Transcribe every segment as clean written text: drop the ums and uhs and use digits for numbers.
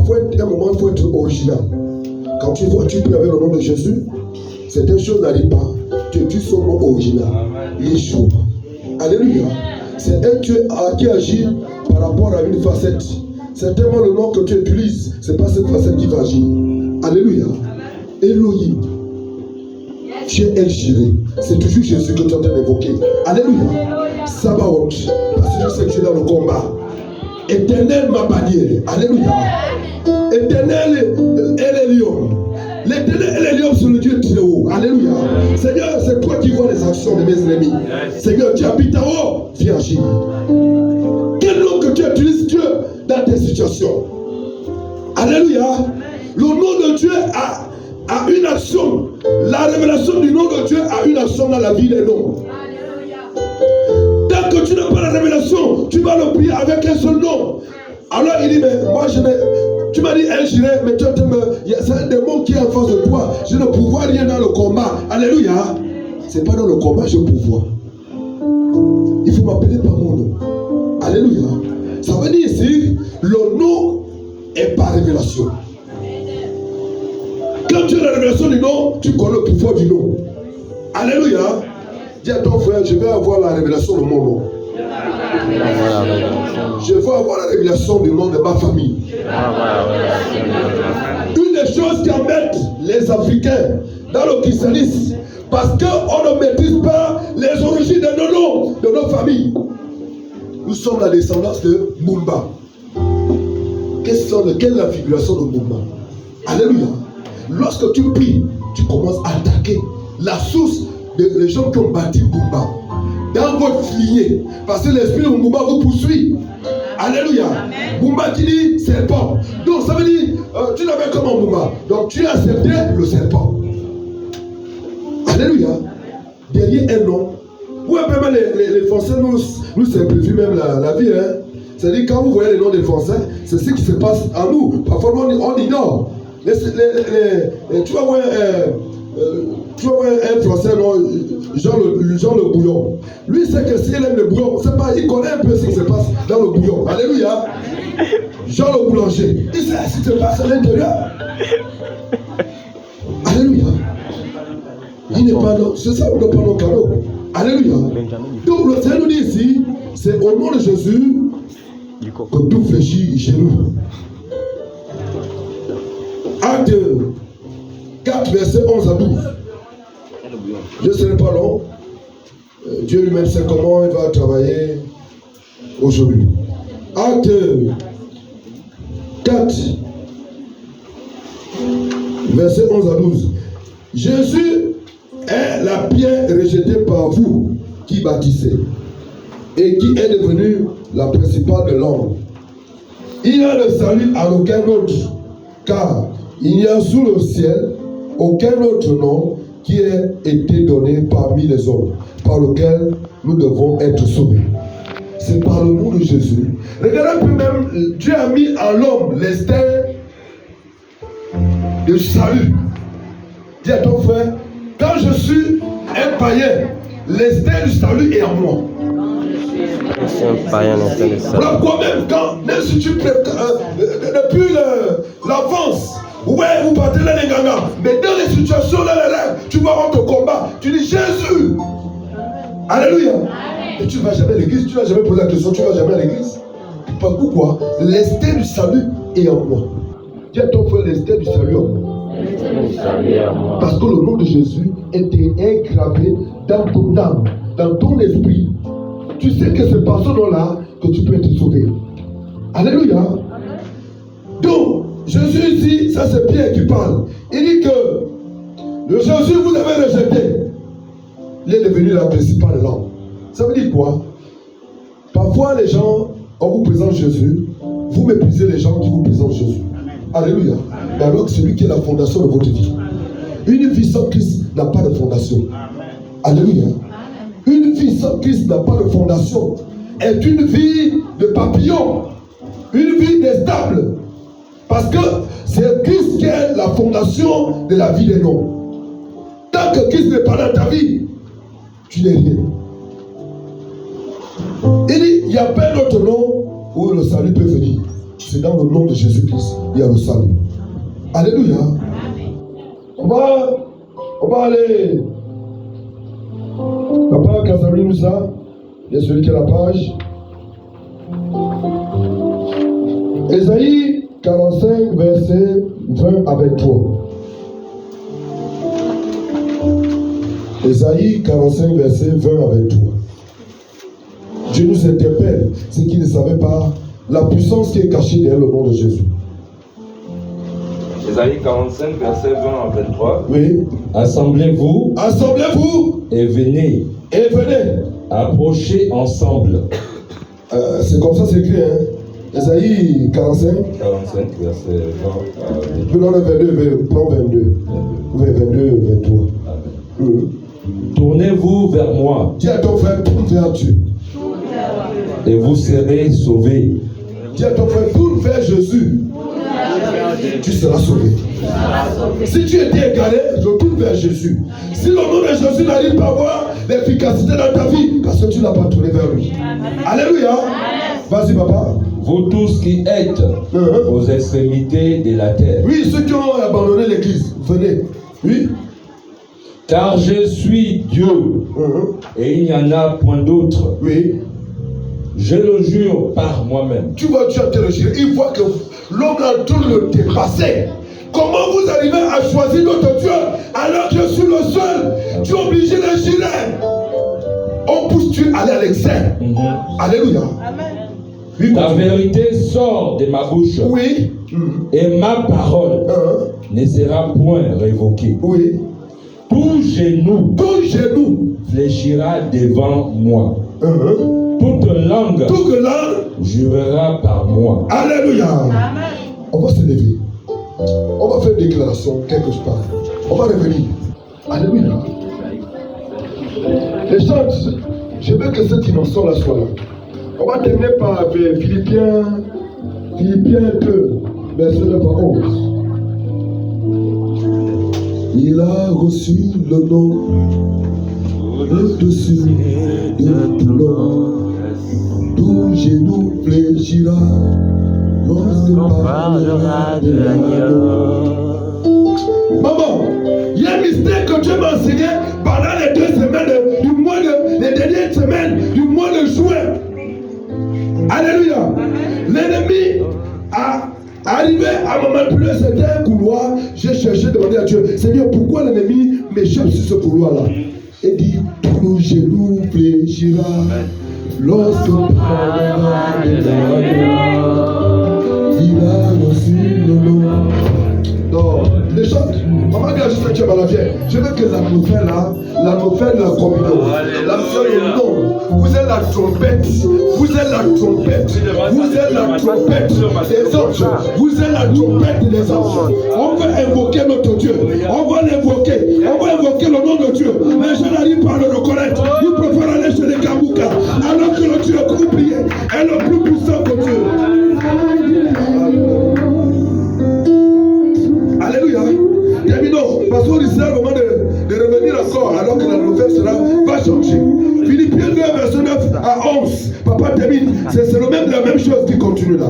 Parfois, à un moment, il faut être original. Quand tu vois, tu pries avec le nom de Jésus, certaines choses n'arrivent pas. Tu dis son nom original. Yeshua. Alléluia. C'est un Dieu qui agit par rapport à une facette. C'est tellement le nom que tu utilises, c'est pas cette facette qui va agir. Alléluia. Elohim. Tu es El Jireh. C'est toujours Jésus que tu es en train d'évoquer. Alléluia. Sabaoth. Parce que je sais que tu es dans le combat. Éternel, ma bannière. Alléluia. Éternel, El Elyon. L'éternel El Elyon, c'est le Dieu très haut. Alléluia. Seigneur, c'est toi qui vois les actions de mes ennemis. Seigneur, tu habites en haut. Viens agir. Quel nom que tu utilises, Dieu, dans tes situations. Alléluia. Le nom de Dieu a une action. La révélation du nom de Dieu a une action dans la vie des noms. Tant que tu n'as pas la révélation, tu vas le prier avec un seul nom. Alors il dit, mais moi je n'ai... Tu m'as dit, El Jireh, mais c'est un démon qui est en face de toi. Je ne pouvoir rien dans le combat. Alléluia. C'est pas dans le combat, je pouvoir. Il faut m'appeler par mon nom. Alléluia. Ça veut dire ici, le nom est par révélation. Quand tu as la révélation du nom, tu connais le pouvoir du nom. Alléluia. Dis à ton frère, je vais avoir la révélation de mon nom. Je veux avoir la révélation du nom de ma famille. Une des choses qui embête les Africains dans le christianisme, parce qu'on ne maîtrise pas les origines de nos noms, de nos familles. Nous sommes la descendance de Mumba. Quelle est la figuration de Mumba? Alléluia. Lorsque tu pries, tu commences à attaquer la source des gens qui ont bâti Mumba. Dans votre lignée, parce que l'esprit de Mumba vous poursuit. Alléluia. Mumba qui dit serpent. Donc ça veut dire, tu l'avais comme un Mumba. Donc tu as accepté le serpent. Alléluia. Derrière un nom. Ou un peu même les Français nous simplifient même la vie. Hein. C'est-à-dire quand vous voyez les noms des Français, c'est ce qui se passe à nous. Parfois on ignore. Tu vas voir un Français, Jean le Bouillon. Lui, c'est que s'il aime le bouillon, c'est pas, il connaît un peu ce qui se passe dans le bouillon. Alléluia. Jean le boulanger. Il sait ce qui se passe à l'intérieur. Alléluia. Il n'est pas là. C'est ça, on ne pas nos cadeaux. Alléluia. Donc le Seigneur nous dit ici, c'est au nom de Jésus que tout fléchit genou. Acte 4, versets 11 à 12. Je ne serai pas long. Dieu lui-même sait comment il va travailler aujourd'hui. Acte 4, versets 11 à 12. Jésus est la pierre rejetée par vous qui bâtissez et qui est devenue la principale de l'homme. Il n'y a le salut à aucun autre, car il n'y a sous le ciel aucun autre nom qui ait été donné parmi les hommes, par lequel nous devons être sauvés. C'est par le nom de Jésus. Regardez un peu même, Dieu a mis en l'homme l'instinct de salut. Dis à ton frère, quand je suis un païen, l'instinct du salut est en moi. C'est un païen, l'instinct du salut. Alors quoi même si tu depuis l'avance, ouais, vous partez là les gangas, mais dans les situations, dans les rêves, tu vas avoir ton combat, tu dis Jésus. Alléluia. Et tu ne vas jamais à l'église, tu ne vas jamais poser la question, tu ne vas jamais à l'église. Pourquoi? L'instinct du salut est en moi. Dis à ton frère, l'instinct du salut en moi. Parce que le nom de Jésus était gravé dans ton âme, dans ton esprit. Tu sais que c'est par ce nom-là que tu peux être sauvé. Alléluia. Donc, Jésus ici, ça c'est Pierre qui parle. Il dit que le Jésus vous avez rejeté. Il est devenu la principale de l'homme. Ça veut dire quoi? Parfois les gens, on vous présente Jésus, vous méprisez les gens qui vous présentent Jésus. Alléluia. Mais alors que c'est lui qui est la fondation de votre vie. Une vie sans Christ n'a pas de fondation. Alléluia. Une vie sans Christ n'a pas de fondation. Est une vie de papillon. Une vie d'instable. Parce que c'est Christ qui est la fondation de la vie des noms. Tant que Christ n'est pas dans ta vie, tu n'es rien. Il dit, il n'y a pas d'autre nom où le salut peut venir. C'est dans le nom de Jésus-Christ, il y a le salut. Alléluia. On va aller. Papa Kazari nous a. Il y a celui qui a la page. Ésaïe 45, verset 20 à 23. Ésaïe 45, verset 20 à 23. Dieu nous interpelle, ce qu'il ne savait pas, la puissance qui est cachée derrière le nom de Jésus. Ésaïe 45, verset 20 à 23. Oui. Assemblez-vous. Assemblez-vous. Et venez. Et venez. Approchez ensemble. C'est comme ça c'est écrit, hein. Ésaïe 45. 45, verset 20 à 23. Prenons le 22, prends 22. 22, 23. Tournez-vous vers moi. Dis à ton frère, tourne vers Dieu. Et vous serez sauvés. Dis à ton frère, tourne vers Jésus. Tu seras sauvé. Si tu étais égaré, retourne vers Jésus. Si le nom de Jésus n'arrive pas à avoir l'efficacité dans ta vie, parce que tu n'as pas tourné vers lui. Alléluia. Vas-y, papa. Vous tous qui êtes aux extrémités de la terre. Oui, ceux qui ont abandonné l'église, venez. Oui. Car je suis Dieu et il n'y en a point d'autre. Oui. Je le jure par moi-même. Tu vois, Dieu te le jure. Il voit que l'homme a tout le dépassé. Comment vous arrivez à choisir notre Dieu alors que je suis le seul? Tu es obligé de jurer. On pousse-tu aller à l'excès. Alléluia. Amen. Oui, la vérité sort de ma bouche. Oui. Et ma parole ne sera point révoquée. Oui. Tout genou fléchira devant moi. Toute langue jurera par moi. Alléluia. Amen. On va se lever. On va faire une déclaration quelque part. On va revenir. Alléluia. Les gens, je veux que cette dimension-là soit là. On va terminer par Philippiens 2, verset 9 à 11. Il a reçu le nom au-dessus de tout nom. Tout genou fléchira lorsqu'on parlera de l'agneau. Maman, il y a un mystère que Dieu m'a enseigné pendant les 2 semaines les dernières semaines du mois de juin. Alléluia. L'ennemi a arrivé à me manipuler, c'était un couloir. J'ai cherché, demandé à Dieu, Seigneur, pourquoi l'ennemi m'échappe sur ce couloir-là? Et dit, tout genou fléchira lorsqu'on parlera de l'agneau. Il a reçu le nom. Non, les gens, maman dit à juste que tu es malade. Je veux que l'atmosphère là, l'atmosphère de la communion, l'atmosphère du nom, vous êtes la trompette, vous êtes la trompette, vous êtes la trompette des anges, vous êtes la trompette des anges. On va invoquer notre Dieu, on va l'invoquer, on va invoquer le nom de Dieu. Les gens n'arrivent pas à le reconnaître, ils préfèrent aller chez les Kabouka, alors que le Dieu que vous priez est le plus puissant que Dieu. Alléluia. Terminons. Parce qu'on risque le moment de revenir encore alors que la nouvelle va changer. Philippiens 2, verset 9 à 11. Papa termine. C'est la même chose qui continue là.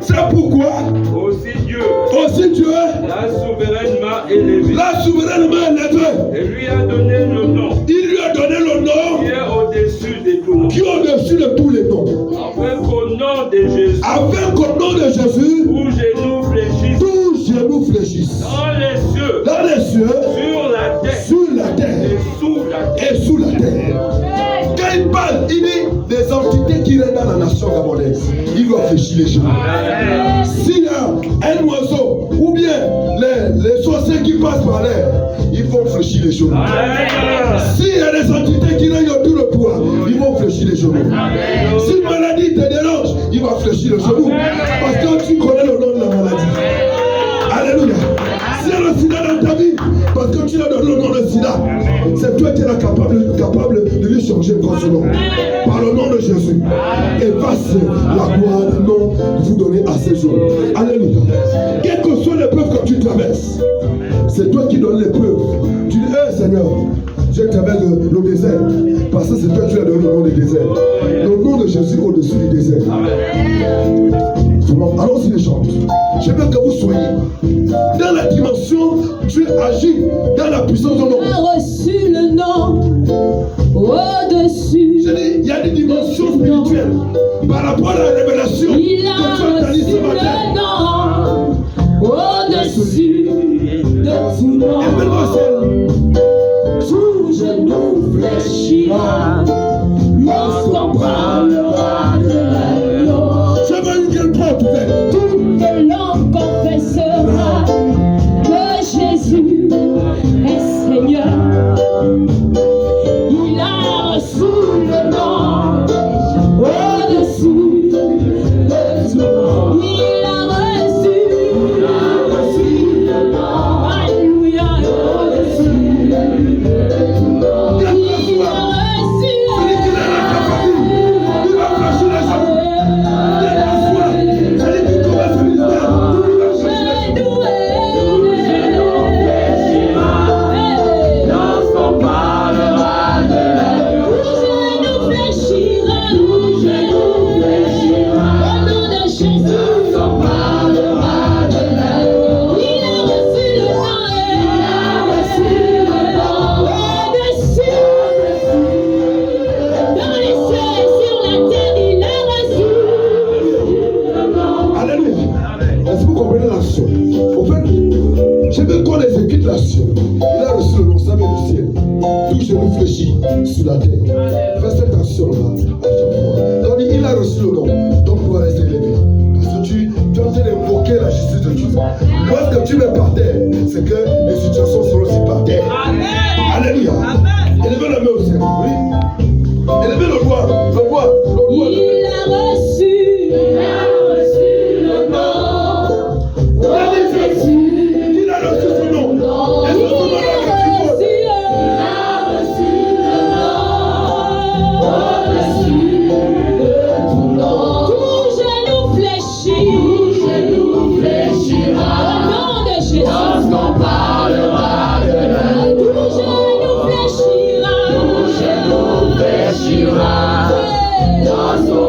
C'est pourquoi aussi Dieu l'a souverainement élevé. Et lui a donné le nom. Il lui a donné le nom qui est au-dessus de tout nom. Qui est au-dessus de tous les noms. Afin qu'au nom de Jésus. Tout genou fléchisse. Dans les cieux. Sur la terre. Et sous la terre. Quand il parle, il dit des entités qui règnent dans la nation gabonaise. Il doit fléchir les genoux. S'il y a un oiseau ou bien les sorciers qui passent par l'air, ils vont fléchir les genoux. S'il y a des entités qui règnent autour de toi, ils vont fléchir les genoux. Si une maladie te dérange, il va fléchir les genoux. Parce que tu connais le nom de la maladie. Alléluia. S'il y a le sida dans ta vie, parce que tu as donné le nom de sida, c'est toi qui es capable de lui changer son nom. Par le nom de Jésus. Efface la gloire du nom que vous donnez à ces jours. Alléluia. Quelles que soient les preuves que tu traverses, c'est toi qui donnes les preuves. Tu dis, Seigneur, Dieu t'amène le désert. Parce que c'est toi qui as donné le nom du désert. Le nom de Jésus au-dessus du désert. Allons-y les gens. Je veux que vous soyez dans la dimension, Dieu agit dans la puissance de nom. Il a reçu le nom au-dessus. Je dis, il y a des dimensions spirituelles par rapport à la révélation que Il a tu as reçu ce matin. le nom au-dessus de tout nom. Tout genou fléchira lorsqu'on parlera de l'agneau. Je veux une gueule propre, Toute langue confessera que Jésus est Seigneur. Il a reçu le nom au-dessus de tout nom. Il a reçu le nom. Alléluia. Au-dessus de tout nom. Il a reçu celui qui est la capacité, il va flasher les hommes. Celui qui commence le ministère, il va flasher les hommes. Lorsqu'on parlera de l'agneau, tout genou fléchira au nom de Jésus. Lorsqu'on parlera de l'agneau, il a reçu le nom, au-dessus, dans les cieux et sur la terre, il a reçu le nom. Alléluia. Est-ce que vous comprenez l'action? Au fait, je veux qu'on exécute l'action. Il a reçu le nom, ça vient du ciel. Tout genou fléchit sur la terre. Fais cette action là à chaque fois. Donc il a reçu le nom, donc tu vas rester élevé. Parce que tu es en train d'invoquer la justice de Dieu. Lorsque tu mets par terre, c'est que les situations seront aussi par terre. Alléluia. Élevez la main au ciel. Oui. Élevez le doigt. Le doigt. Il a reçu le nom de Jésus. Il a reçu son nom. Et Il ce son nom a là, reçu le nom au-dessus de tout nom. Tout genou fléchira au nom de Jésus. Lorsqu'on parlera de l'agneau, tout genou fléchira lorsqu'on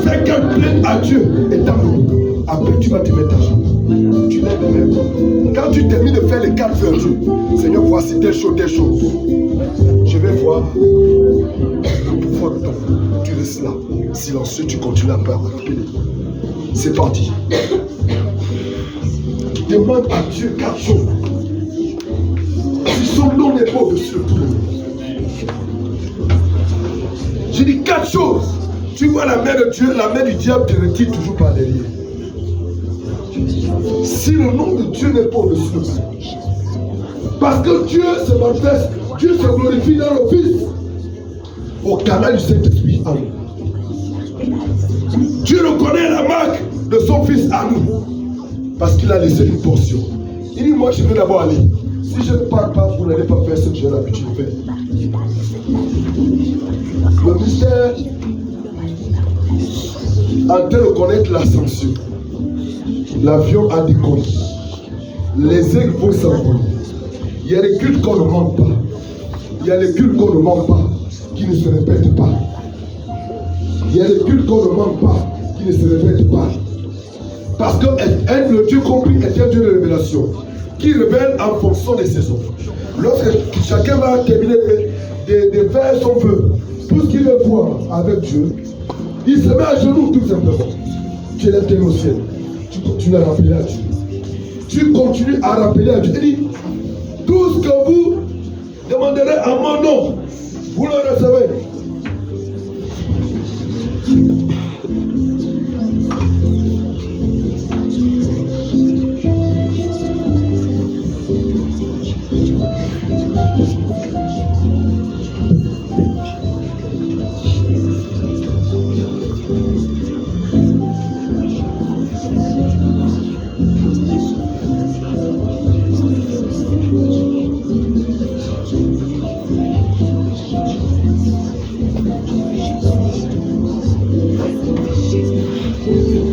Fais qu'un plainte à Dieu et t'amour. Après, tu vas te mettre à genoux. Tu lèves les mains. Quand tu termines de faire les 4 vers Dieu, Seigneur, voici telle chose, telle chose. Je vais voir le pouvoir de ton feu. Tu restes là, silencieux, tu continues à parler. C'est parti. Demande à Dieu 4 choses. Si son nom n'est pas au-dessus de tout le monde. J'ai dit 4 choses. Tu vois la main de Dieu, la main du diable te retire toujours par derrière. Si le nom de Dieu n'est pas au-dessus de tout. Parce que Dieu se manifeste, Dieu se glorifie dans le Fils. Au canal du Saint-Esprit à nous. Dieu reconnaît la marque de son Fils à nous. Parce qu'il a laissé une portion. Il dit, moi je vais d'abord aller. Si je ne parle pas, vous n'allez pas faire ce que j'ai l'habitude de faire. Le mystère en train de connaître la sanction. L'avion a décollé. Les aigles vont s'envoler. Il y a des cultes qu'on ne manque pas. Il y a des cultes qu'on ne manque pas, qui ne se répètent pas. Il y a des cultes qu'on ne manque pas, qui ne se répètent pas. Parce que le Dieu compris est un Dieu de révélation, qui révèle en fonction des saisons. Lorsque chacun va terminer de faire son vœu, tout ce qu'il veut voir avec Dieu, il se met à genoux tout simplement. Tu élèves tes mains au ciel. Tu continues à rappeler à Dieu. Tu continues à rappeler à Dieu. Il dit, tout ce que vous demanderez à mon nom, vous le recevez.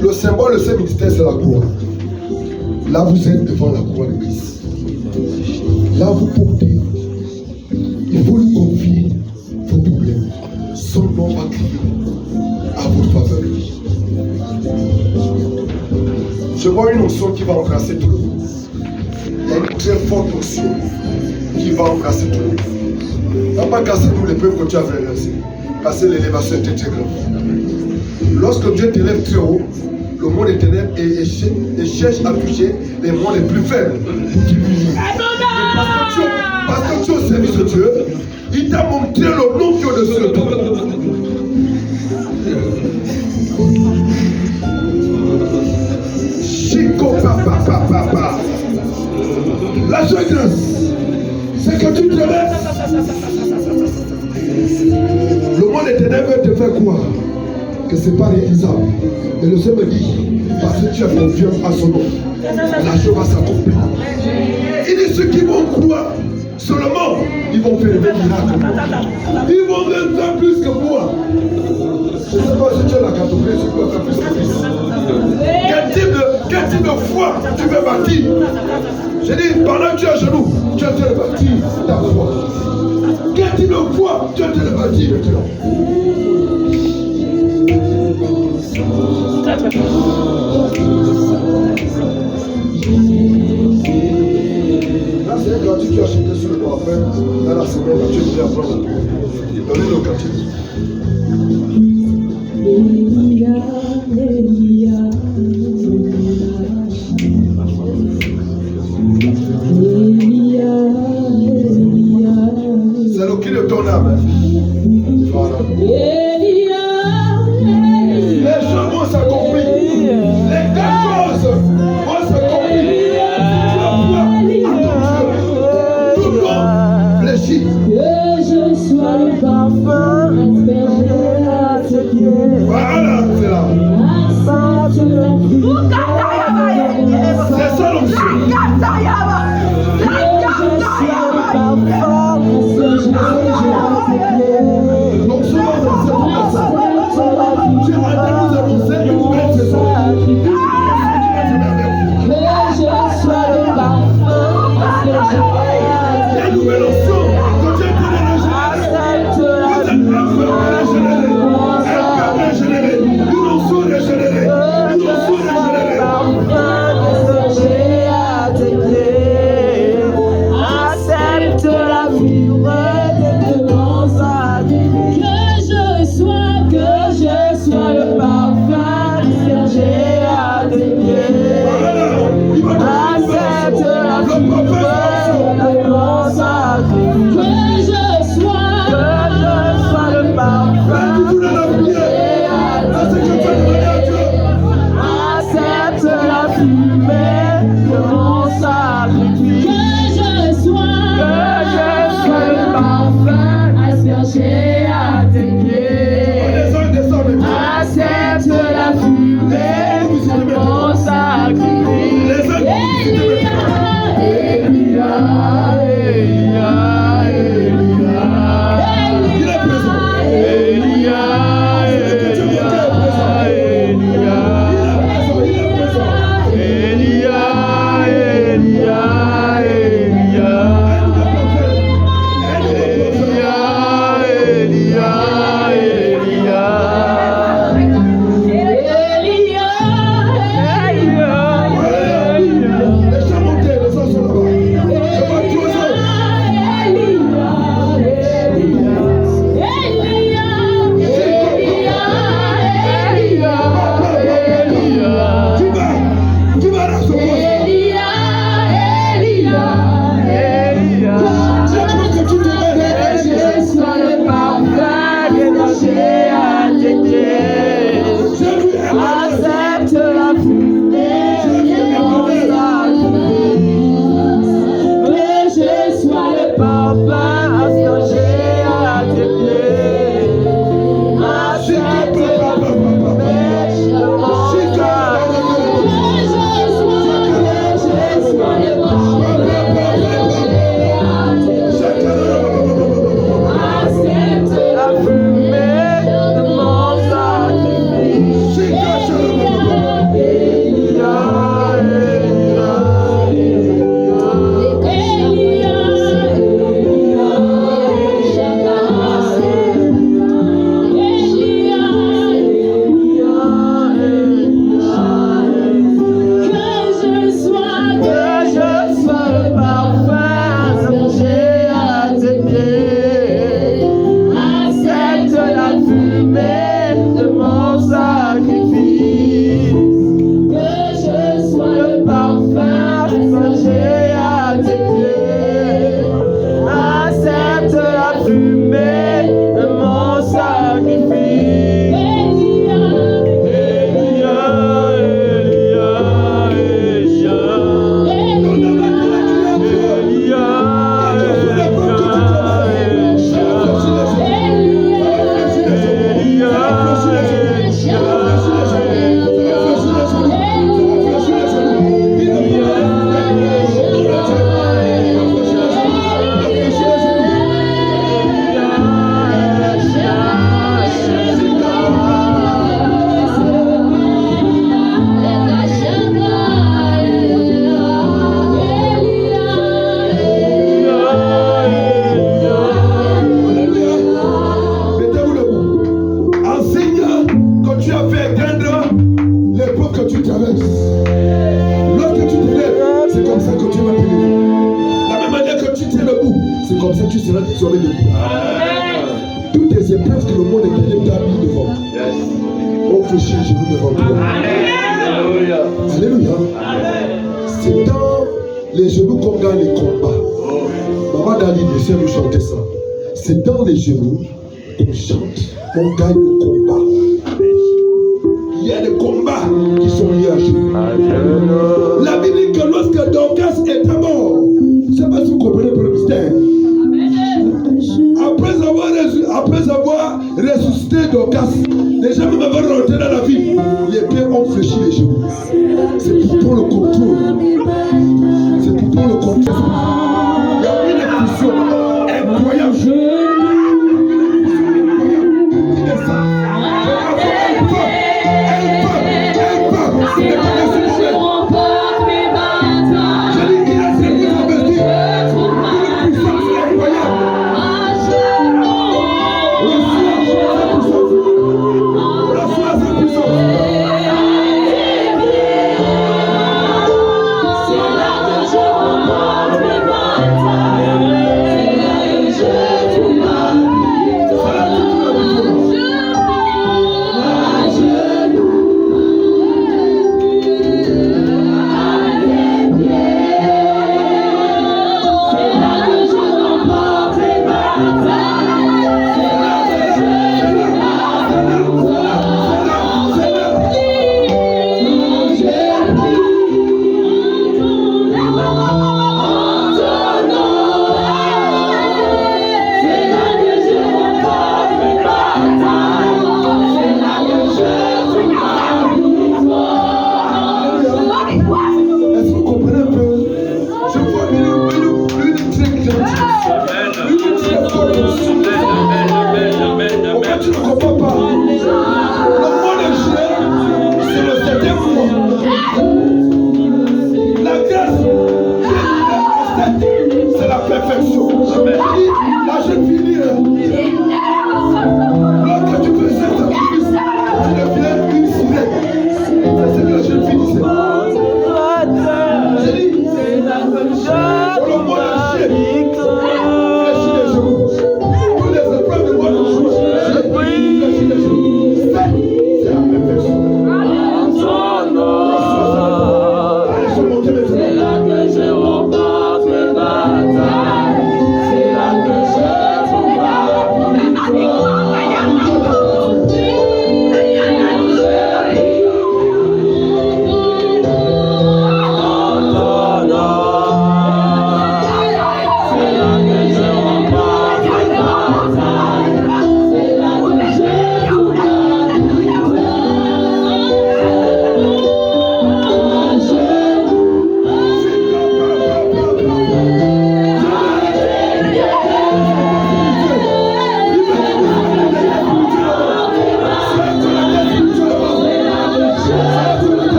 Le symbole de ce ministère, c'est la croix. Là, vous êtes devant la croix de Christ. Là, vous portez. Il faut lui confier vos problèmes. Son nom va crier à votre faveur. Je vois une onction qui va embrasser tout le monde. Il y a une très forte onction qui va embrasser tout le monde. On va pas casser tous les peuples que tu as fait lancer. Parce que l'élévation était très grande. Lorsque Dieu t'élève très haut, le monde des ténèbres et cherche à toucher les mondes les plus faibles pour t'humilier. Parce que tu es au service de Dieu, il t'a montré le nom qui est au-dessus de toi. Chico papa papa. La seule grâce, c'est que tu te lèves. Le monde des ténèbres veut te faire croire que ce n'est pas réalisable. Et le Seigneur me dit, parce que tu as confiance à son nom, la chose va s'accomplir. Il dit ceux qui vont croire seulement, ils vont faire des miracles. Ils vont même faire plus que moi. Je ne sais pas si tu as la catégorie, si tu peux faire plus que moi. Quel type de foi tu veux bâtir? J'ai dit, pendant que tu es à genoux, tu es en train de bâtir ta foi. Quel type de foi tu es en train de bâtir maintenant? Là, c'est un quartier que tu as acheté sur le toit. Après, dans la semaine, tu es venu apprendre la prière. Donnez le quartier. C'est le cri de ton âme. Voilà. Les choses vont s'accomplir. Les 4 choses vont s'accomplir. Tout le monde fléchit. Que je sois le parfum aspergé à tes pieds. Voilà, c'est là. C'est ça l'onction. Donc souvent dans cette personne, tu es en train de nous annoncer une nouvelle saison. Il y a une nouvelle onction que tu es en train de régénérer. Vous êtes en train de régénérer. comme ça, tu seras désormais debout. Toutes les épreuves que le monde éternel t'a mis devant. On fléchit les genoux devant toi. Alléluia. C'est dans les genoux qu'on gagne les combats. Maman Dali essaie de chanter ça. C'est dans les genoux qu'on chante. On gagne le combat. Il y a des combats qui sont liés à Jésus. La Bible dit que lorsque Dorcas est mort, je ne sais pas si vous comprenez le mystère. Après avoir ressuscité Dorcas, les gens même avaient rentré dans la ville. Les pères ont fléchi les genoux. C'est pour prendre le contrôle. C'est pour prendre le contrôle. Il y a une impulsion incroyable.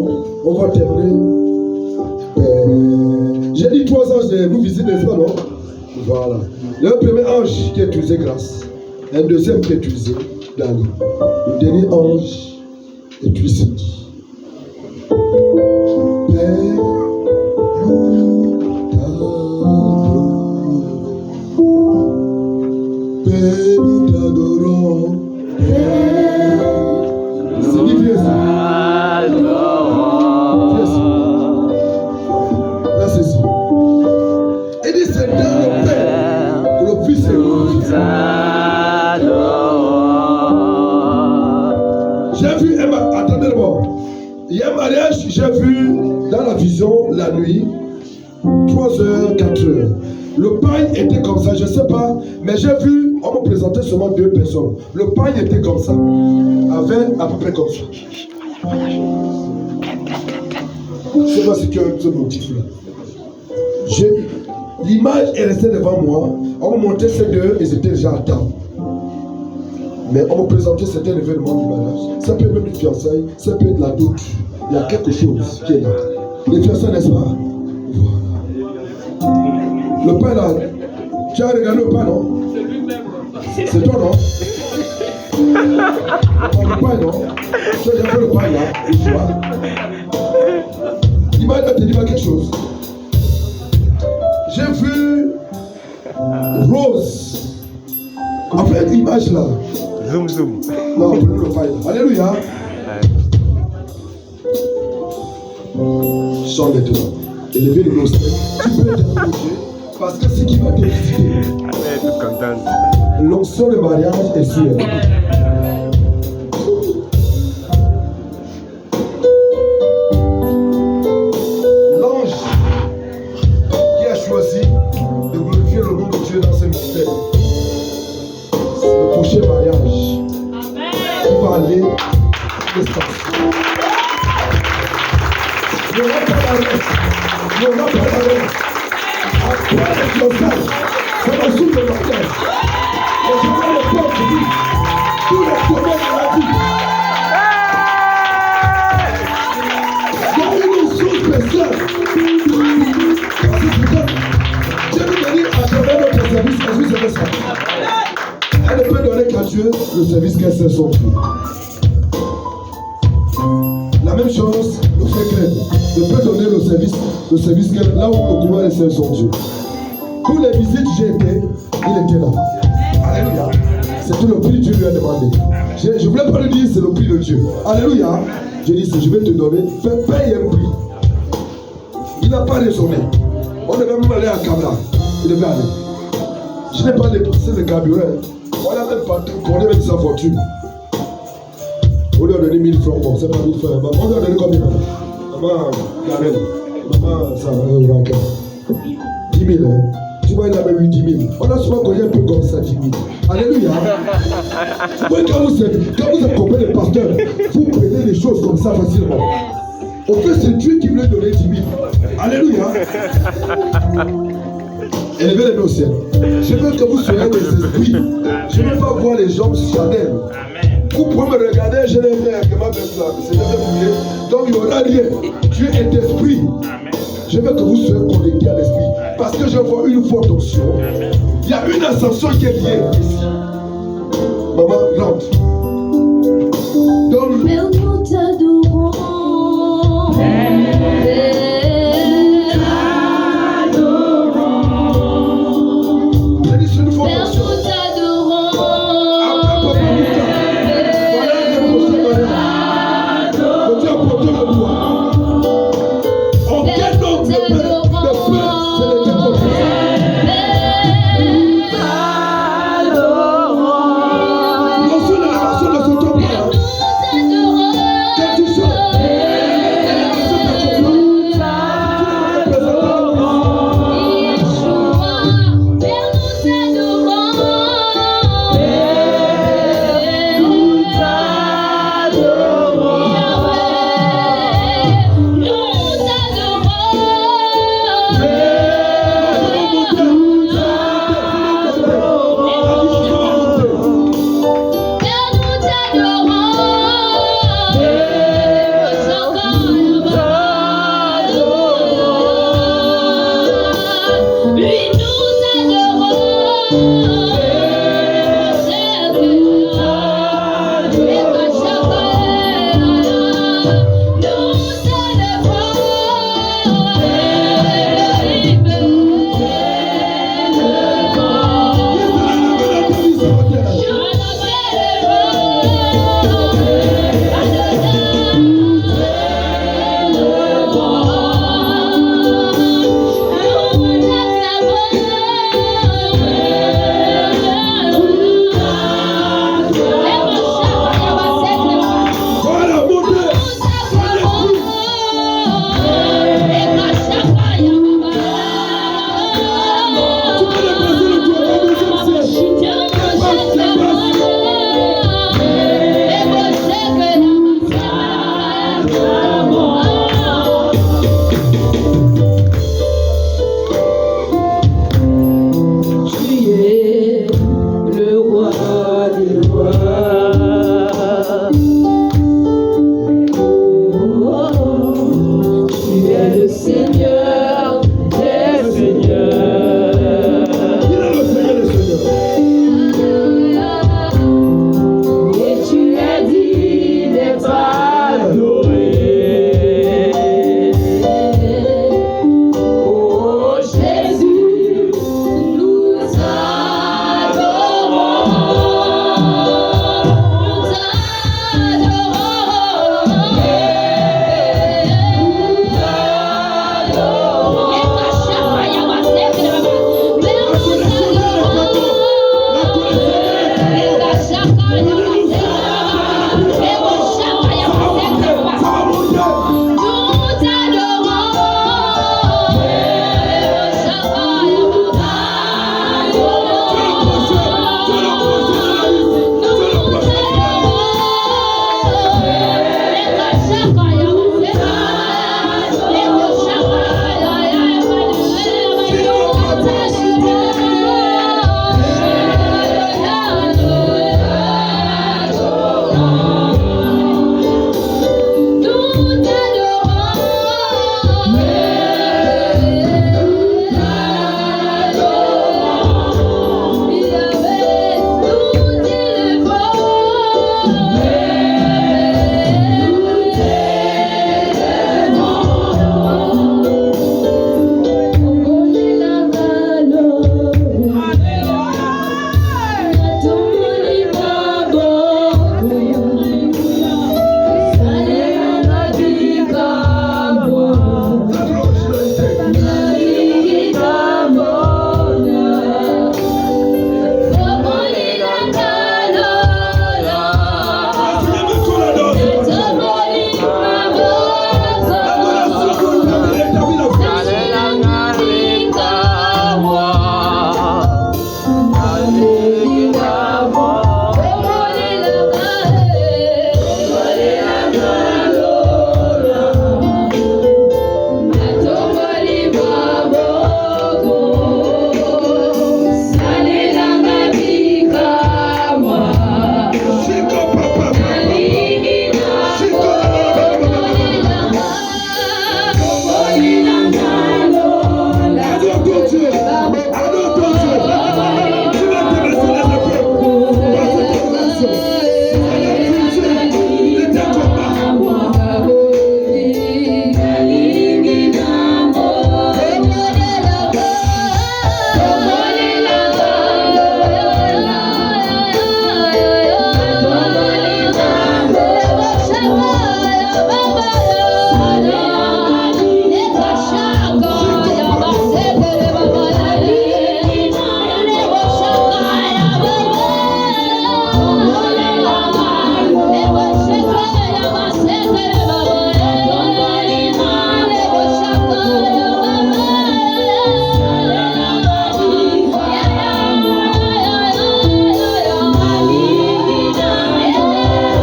non? On va terminer. J'ai dit 3 anges nous visitent, n'est-ce pas, non? Voilà. Le premier ange qui a utilisé grâce. Un deuxième qui a utilisé Dani. Le dernier ange est utilisé. Père, nous t'adorons. C'est dit, viens ici. Là, c'est ici. Il dit, c'est dans le Père que le Fils est glorifié. J'ai vu, attendez d'abord. Il y a un mariage, j'ai vu dans la vision la nuit, 3h, 4h. Le pain était comme ça, je ne sais pas, mais j'ai vu, on me présentait seulement 2 personnes. Le pain était comme ça, avec à peu près comme ça. Je ne sais pas si tu as ce motif-là. L'image est restée devant moi, on me montrait ces deux et c'était déjà à table. Mais on me présentait, c'était l'événement du mariage. Ça peut être même une fiançailles, ça peut être la dot. Il y a quelque chose qui est là. Les fiançailles, n'est-ce pas? Voilà. Le pain là, tu as regardé le pain, non? C'est toi, non? Le pain, non? Tu as regardé le pain là, et tu vois? L'image là te dit pas quelque chose. J'ai vu Rose. En fait, l'image là. Zoom, zoom. Non, prenez le pain là. Alléluia. Chante maintenant. Élevez le nostalgie. Tu peux être approché parce que ce qui va te visiter. Elle est toute contente. L'onction de mariage est sur elle. L'ange qui a choisi de glorifier le nom de Dieu dans ce mystère. Le prochain mariage qui va aller à l'espace. Il n'y aura pas d'arrêt. Il n'y aura pas d'arrêt. Après les fiançailles, ça va sous le mariage. Et je vois le peuple dire, tous les problèmes de la vie. Il y a une chose spéciale. Parce que Dieu nous dit à travers notre service, est-ce que vous savez ça? Elle ne peut donner qu'à Dieu le service qu'elle sait son Dieu. La même chose, le frère Clem ne peut donner le service qu'elle, là où le couloir est son Dieu. Tous les visites j'ai été, il était là. Alléluia. C'était le prix que Dieu lui a demandé. Je ne voulais pas lui dire c'est le prix de Dieu. Alléluia. Je dis je vais te donner, paye un prix. Il n'a pas raisonné. On devait même aller à Cabra. Il devait aller. Je n'ai pas dépensé le carburant. On a même pas tourné avec sa fortune. On lui a donné 1000 francs. Bon, c'est pas 1000 francs. On lui a donné combien? Maman, Karen. Maman, ça va, 10 000. Hein. Tu vois, il a même eu 10 000. On a souvent connu un peu comme ça, 10 000. Alléluia. Oui, quand vous accompagnez les pasteurs, vous prenez les choses comme ça facilement. Au fait, c'est Dieu qui voulait donner 10 000. Alléluia. Élevez les mains au ciel. Je veux que vous soyez des esprits. Je ne veux pas voir les jambes charnelles. Vous pouvez me regarder, je l'ai fait, que ma belle c'est bouillé. Donc il n'y aura rien. Dieu est esprit. Je veux que vous soyez connectés à l'esprit. Parce que je vois une forte onction. Il y a une ascension qui est liée ici. Maman, rentre. Donne-le. Mais nous t'adorons. Adorons. le ciel.